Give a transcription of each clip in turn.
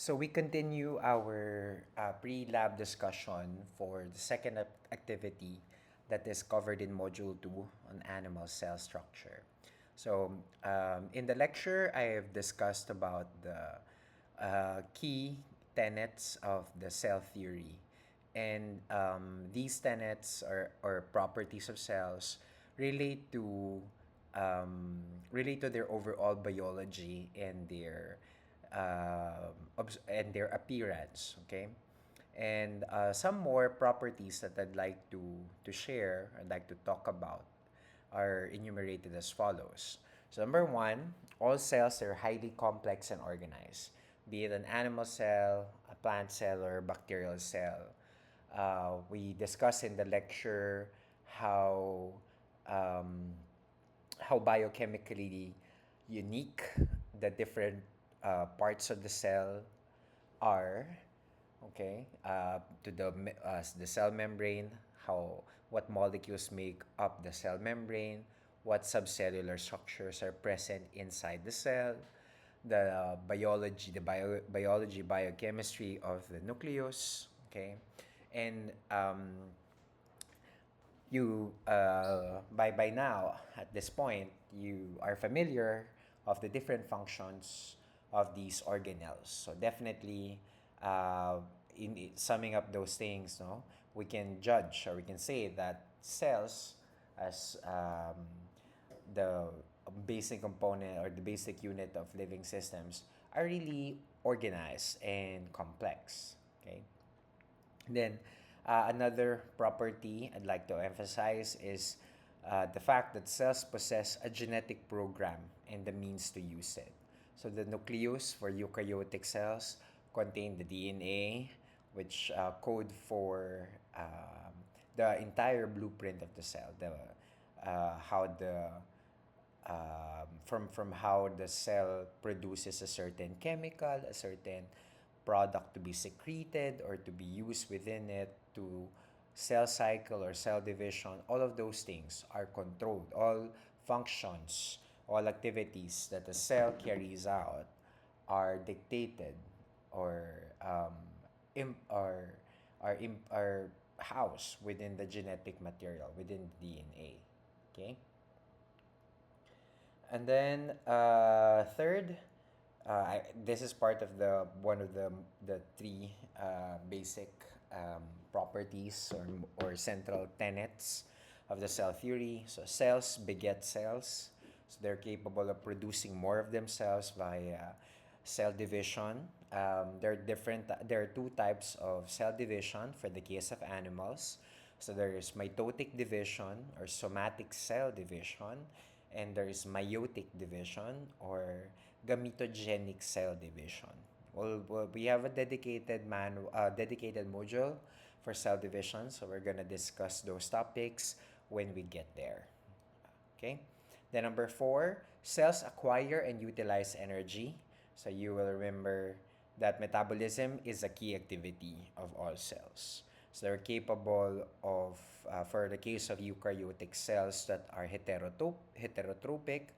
So we continue our pre-lab discussion for the second activity that is covered in Module 2 on animal cell structure. So in the lecture, I have discussed about the key tenets of the cell theory. And these tenets or properties of cells relate to relate to their overall biology and their appearance. Okay, and some more properties that I'd like to share, I'd like to talk about, are enumerated as follows. So number one, all cells are highly complex and organized, be it an animal cell, a plant cell, or a bacterial cell. We discussed in the lecture how um, how biochemically unique the different parts of the cell are, okay, to the cell membrane, how what molecules make up the cell membrane, what subcellular structures are present inside the cell, the biology, biochemistry of the nucleus, okay, and you by now at this point you are familiar of the different functions of these organelles. So definitely, uh, in summing up those things, no, we can judge or we can say that cells, as the basic component or the basic unit of living systems, are really organized and complex. Okay. Then, another property I'd like to emphasize is the fact that cells possess a genetic program and the means to use it. So, the nucleus for eukaryotic cells contain the DNA, which code for the entire blueprint of the cell, the how the from how the cell produces a certain chemical, a certain product to be secreted or to be used within it, to cell cycle or cell division. All of those things are controlled. All functions, all activities that the cell carries out are dictated or im- are are housed within the genetic material, within the DNA. Okay. And then third, this is part of the one of the three basic properties or central tenets of the cell theory. So cells beget cells. So they're capable of producing more of themselves via cell division. There are two types of cell division for the case of animals. So there is mitotic division or somatic cell division, and there is meiotic division or gametogenic cell division. We have a dedicated module for cell division, so we're gonna discuss those topics when we get there. Okay. Then number four, cells acquire and utilize energy. So you will remember that metabolism is a key activity of all cells. So they're capable of, for the case of eukaryotic cells that are heterotrophic,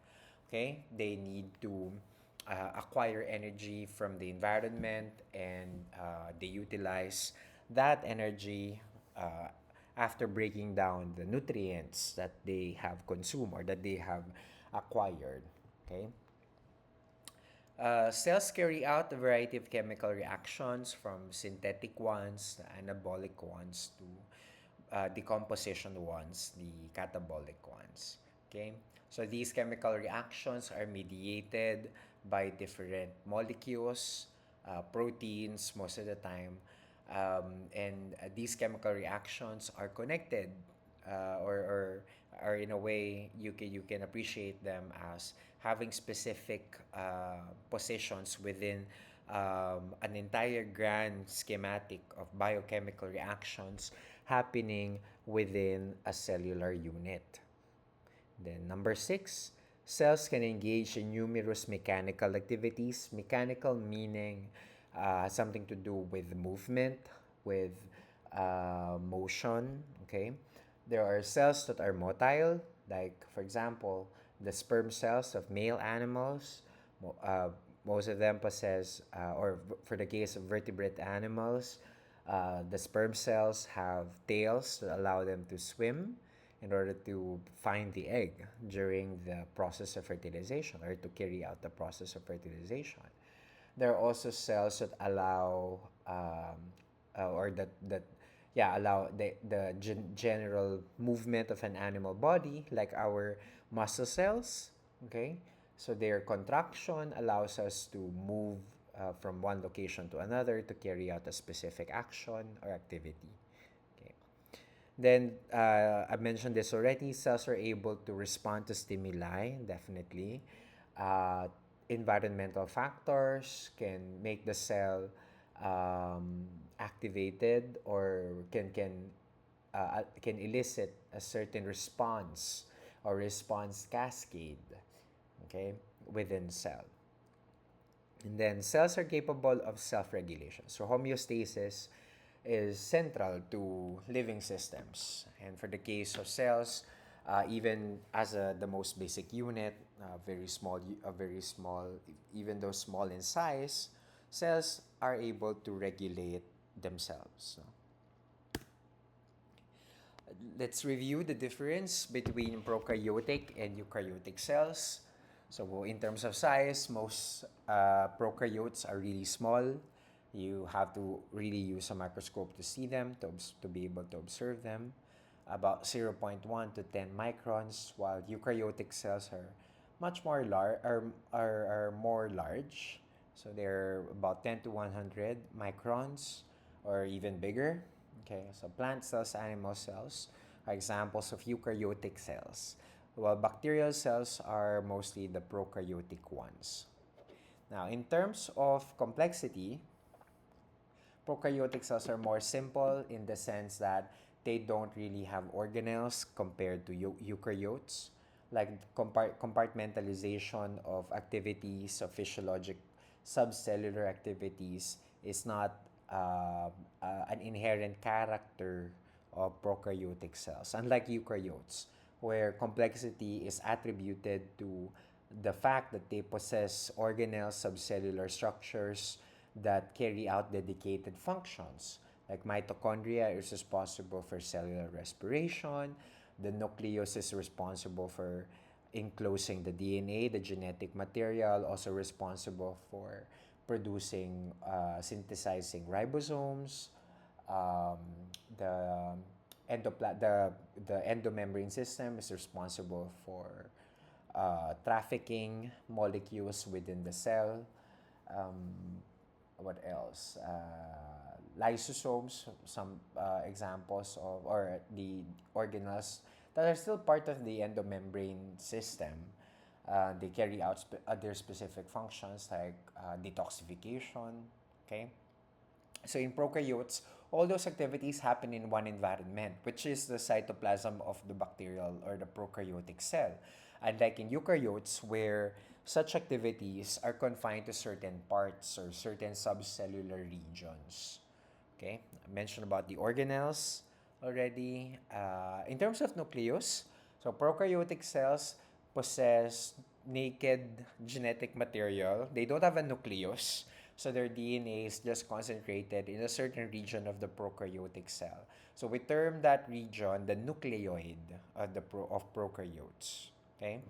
okay, they need to acquire energy from the environment, and they utilize that energy uh, after breaking down the nutrients that they have consumed or that they have acquired. Okay. Cells carry out a variety of chemical reactions, from synthetic ones, the anabolic ones, to decomposition ones, the catabolic ones. Okay, so these chemical reactions are mediated by different molecules, proteins most of the time, and these chemical reactions are connected, or are in a way you can appreciate them as having specific positions within an entire grand schematic of biochemical reactions happening within a cellular unit. Then number six, cells can engage in numerous mechanical activities. Mechanical meaning something to do with movement, with motion. Okay, there are cells that are motile, like for example, the sperm cells of male animals. Most of them possess, for the case of vertebrate animals, the sperm cells have tails that allow them to swim in order to find the egg during the process of fertilization or to carry out the process of fertilization. There are also cells that allow or that yeah allow the general movement of an animal body, like our muscle cells. Okay, so their contraction allows us to move from one location to another to carry out a specific action or activity. Okay, then I mentioned this already. Cells are able to respond to stimuli, definitely. Uh, Environmental factors can make the cell activated, or can elicit a certain response or response cascade, okay, within cell. And then cells are capable of self-regulation. So homeostasis is central to living systems. And for the case of cells, even as the most basic unit, very small, even though small in size, cells are able to regulate themselves. So, let's review the difference between prokaryotic and eukaryotic cells. So, in terms of size, most prokaryotes are really small. You have to really use a microscope to see them, to be able to observe them. About zero point 0.1 to 10 microns, while eukaryotic cells are much more are more large. So they're about 10 to 100 microns or even bigger. Okay, so plant cells, animal cells are examples of eukaryotic cells, while bacterial cells are mostly the prokaryotic ones. Now, in terms of complexity, prokaryotic cells are more simple in the sense that they don't really have organelles compared to eukaryotes. Like compartmentalization of activities of physiologic subcellular activities is not an inherent character of prokaryotic cells, unlike eukaryotes, where complexity is attributed to the fact that they possess organelle subcellular structures that carry out dedicated functions. Like mitochondria is responsible for cellular respiration, the nucleus is responsible for enclosing the DNA, the genetic material, also responsible for producing, synthesizing ribosomes. Um, the the endomembrane system is responsible for trafficking molecules within the cell. Um, what else? Lysosomes, some examples of, or the organelles that are still part of the endomembrane system. They carry out other specific functions like detoxification. Okay, so in prokaryotes, all those activities happen in one environment, which is the cytoplasm of the bacterial or the prokaryotic cell. Unlike in eukaryotes, where such activities are confined to certain parts or certain subcellular regions. Okay, I mentioned about the organelles already. In terms of nucleus, so prokaryotic cells possess naked genetic material. They don't have a nucleus, so their DNA is just concentrated in a certain region of the prokaryotic cell. So we term that region the nucleoid of of prokaryotes. Okay.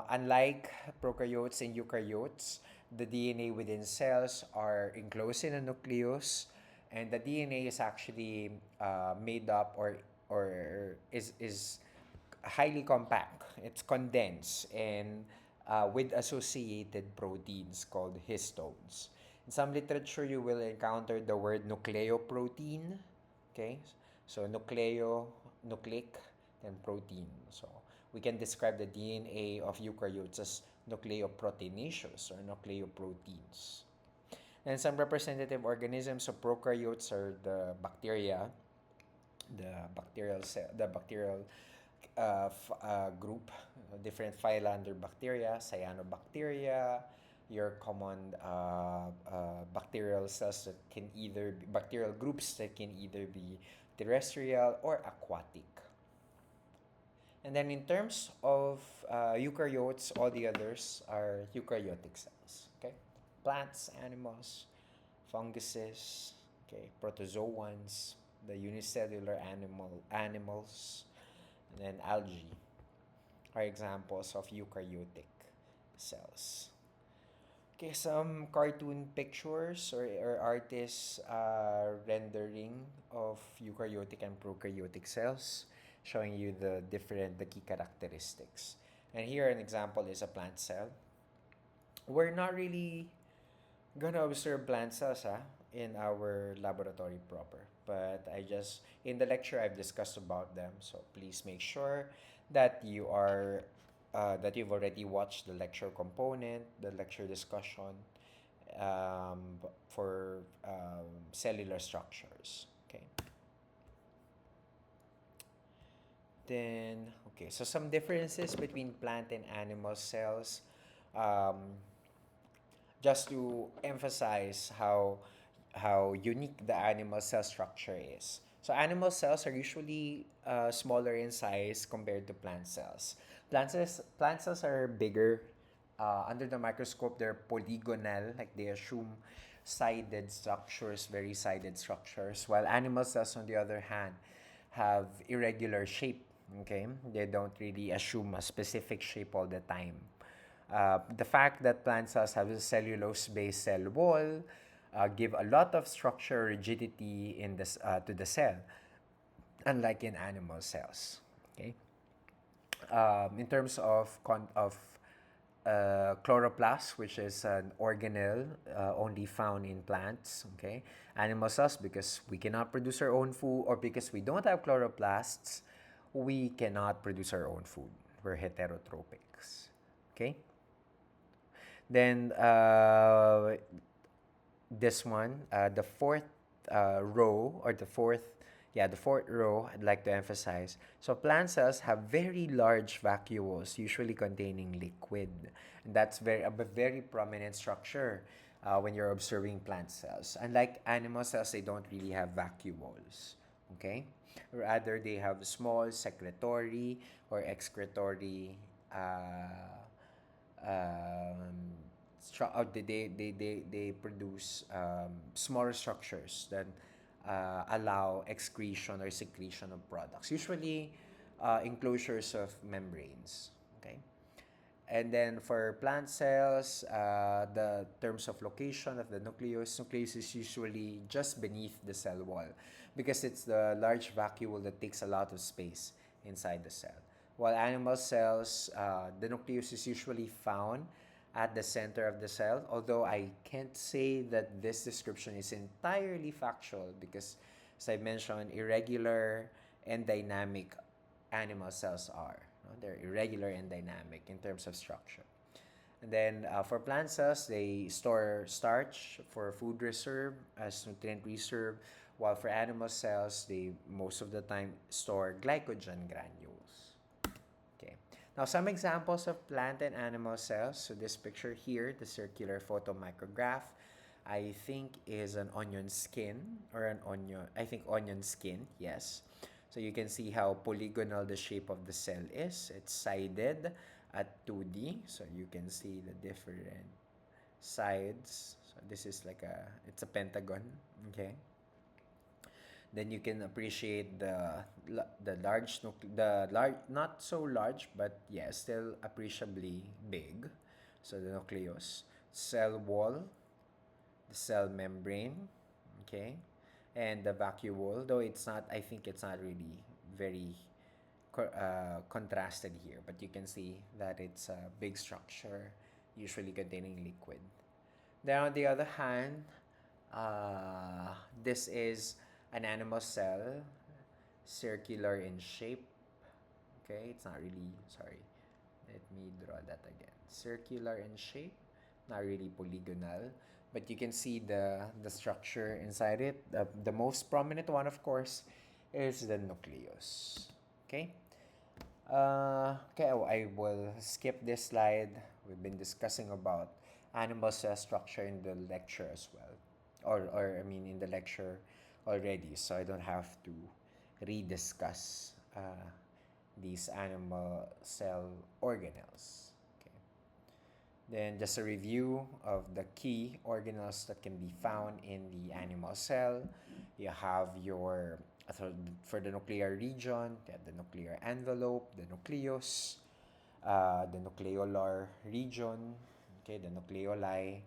Unlike prokaryotes and eukaryotes, the DNA within cells are enclosed in a nucleus, and the DNA is actually made up, or is highly compact. It's condensed and with associated proteins called histones. In some literature, you will encounter the word nucleoprotein. Okay, so nucleic, and protein. So we can describe the DNA of eukaryotes as nucleoproteinaceous or nucleoproteins. And some representative organisms of prokaryotes are the bacteria, the bacterial group, different phyla under bacteria, cyanobacteria, your common bacterial cells that can either be, bacterial groups that can either be terrestrial or aquatic. And then in terms of eukaryotes, all the others are eukaryotic cells. Okay, plants, animals, funguses, okay, protozoans, the unicellular animals, and then algae are examples of eukaryotic cells. Okay, some cartoon pictures or artists rendering of eukaryotic and prokaryotic cells, showing you the key characteristics. And here an example is a plant cell. We're not really gonna observe plant cells in our laboratory proper, but in the lecture I've discussed about them. So please make sure that you've already watched the lecture component, the lecture discussion for cellular structures. Okay. Then, okay, so some differences between plant and animal cells. Um, just to emphasize how unique the animal cell structure is. So animal cells are usually smaller in size compared to plant cells. Plant cells are bigger. Under the microscope, they're polygonal, like they assume sided structures, very sided structures, while animal cells, on the other hand, have irregular shape. Okay, they don't really assume a specific shape all the time. The fact that plant cells have a cellulose-based cell wall give a lot of structure rigidity to the cell, unlike in animal cells. Okay. In terms of chloroplast, which is an organelle only found in plants. Okay, animal cells, because we cannot produce our own food, or because we don't have chloroplasts, we cannot produce our own food. We're heterotropics. Okay. Then this one, the fourth row, or the fourth row, I'd like to emphasize. So plant cells have very large vacuoles, usually containing liquid. And that's a very prominent structure when you're observing plant cells. Unlike animal cells, they don't really have vacuoles. Okay? Rather, they have small secretory or excretory they produce smaller structures that allow excretion or secretion of products, usually enclosures of membranes. Okay. And then for plant cells, the terms of location of the nucleus is usually just beneath the cell wall because it's the large vacuole that takes a lot of space inside the cell. While animal cells, the nucleus is usually found at the center of the cell, although I can't say that this description is entirely factual because, as I mentioned, irregular and dynamic animal cells are. They're irregular and dynamic in terms of structure. And then for plant cells, they store starch for food reserve as nutrient reserve, while for animal cells, they most of the time store glycogen granules. Okay. Now, some examples of plant and animal cells. So this picture here, the circular photomicrograph, I think is an onion skin or an onion. I think onion skin, yes. So you can see how polygonal the shape of the cell is. It's sided at 2D. So you can see the different sides. So this is it's a pentagon. Okay. Then you can appreciate the large, not so large, but yeah, still appreciably big. So the nucleus, cell wall, the cell membrane, okay, and the vacuole. Though I think it's not really very contrasted here, but you can see that it's a big structure, usually containing liquid. Then on the other hand, this is an animal cell, circular in shape. Okay, it's not really, sorry. Let me draw that again. Circular in shape, not really polygonal, but you can see the structure inside it. The most prominent one, of course, is the nucleus. Okay. I will skip this slide. We've been discussing about animal cell structure in the lecture as well, or I mean in the lecture already, so I don't have to rediscuss these animal cell organelles. Okay. Then just a review of the key organelles that can be found in the animal cell. You have your, so for the nuclear region, you have the nuclear envelope, the nucleus, the nucleolar region, okay, the nucleoli.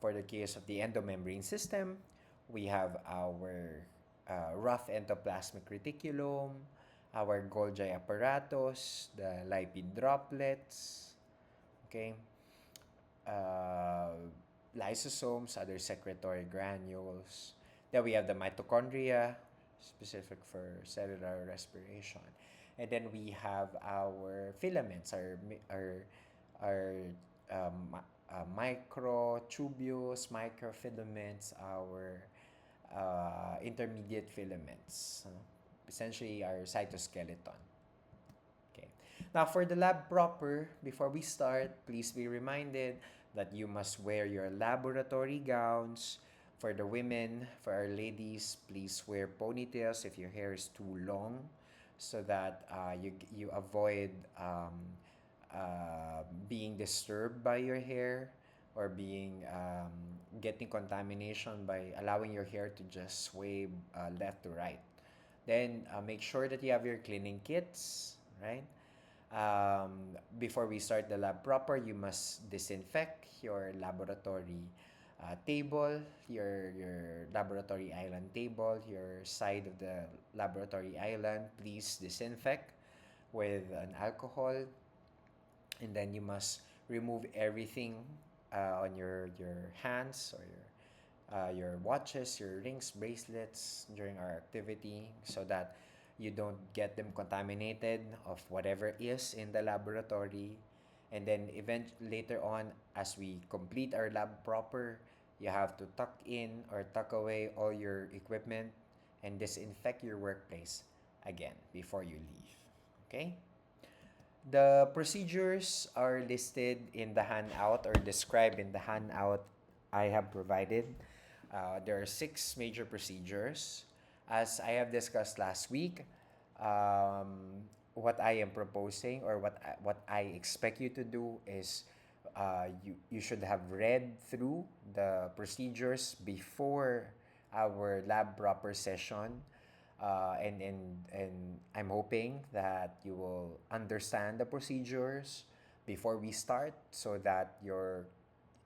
For the case of the endomembrane system, we have our rough endoplasmic reticulum, our Golgi apparatus, the lipid droplets, okay, uh, lysosomes, other secretory granules. Then we have the mitochondria, specific for cellular respiration. And then we have our filaments, our microtubules, microfilaments, our intermediate filaments, essentially our cytoskeleton. Okay. Now, for the lab proper, before we start, please be reminded that you must wear your laboratory gowns. For the women, for our ladies, please wear ponytails if your hair is too long, so that you avoid being disturbed by your hair, or being getting contamination by allowing your hair to just sway left to right. Then make sure that you have your cleaning kits, right? Before we start the lab proper, you must disinfect your laboratory table, your laboratory island table, your side of the laboratory island. Please disinfect with an alcohol, and then you must remove everything on your hands, or your watches, your rings, bracelets during our activity, so that you don't get them contaminated of whatever is in the laboratory. And then later on, as we complete our lab proper, you have to tuck in or tuck away all your equipment and disinfect your workplace again before you leave. Okay? The procedures are listed in the handout, or described in the handout I have provided. There are six major procedures. As I have discussed last week, what I am proposing, or what I expect you to do is, you should have read through the procedures before our lab proper session, and I'm hoping that you will understand the procedures before we start, so that your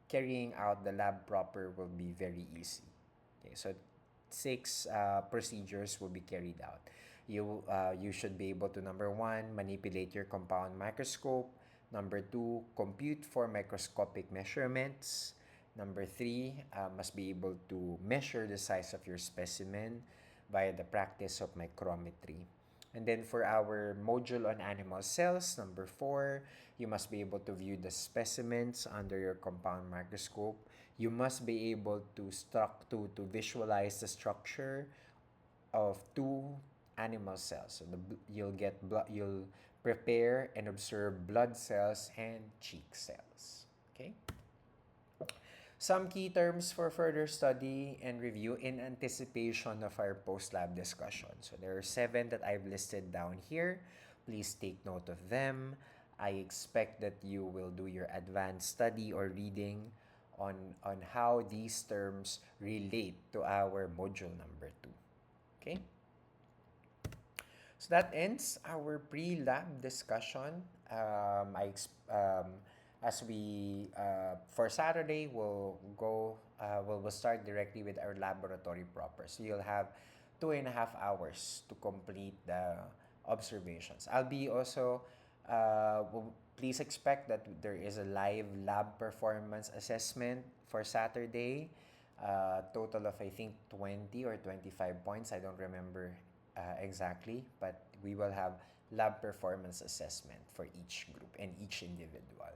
carrying out the lab proper will be very easy. Okay, so six procedures will be carried out. You should be able to, number one, manipulate your compound microscope. Number two, compute for microscopic measurements. Number three, must be able to measure the size of your specimen via the practice of micrometry. And then for our module on animal cells, number four, you must be able to view the specimens under your compound microscope. You must be able to visualize the structure of two animal cells. So you'll prepare and observe blood cells and cheek cells. Okay? Some key terms for further study and review in anticipation of our post-lab discussion. So there are 7 that I've listed down here. Please take note of them. I expect that you will do your advanced study or reading on how these terms relate to our module number 2. Okay? So that ends our pre-lab discussion. As we For Saturday, we'll start directly with our laboratory proper. So you'll have 2.5 hours to complete the observations. I'll be also please expect that there is a live lab performance assessment for Saturday. Total of, I think, 20 or 25 points. I don't remember exactly, but we will have lab performance assessment for each group and each individual.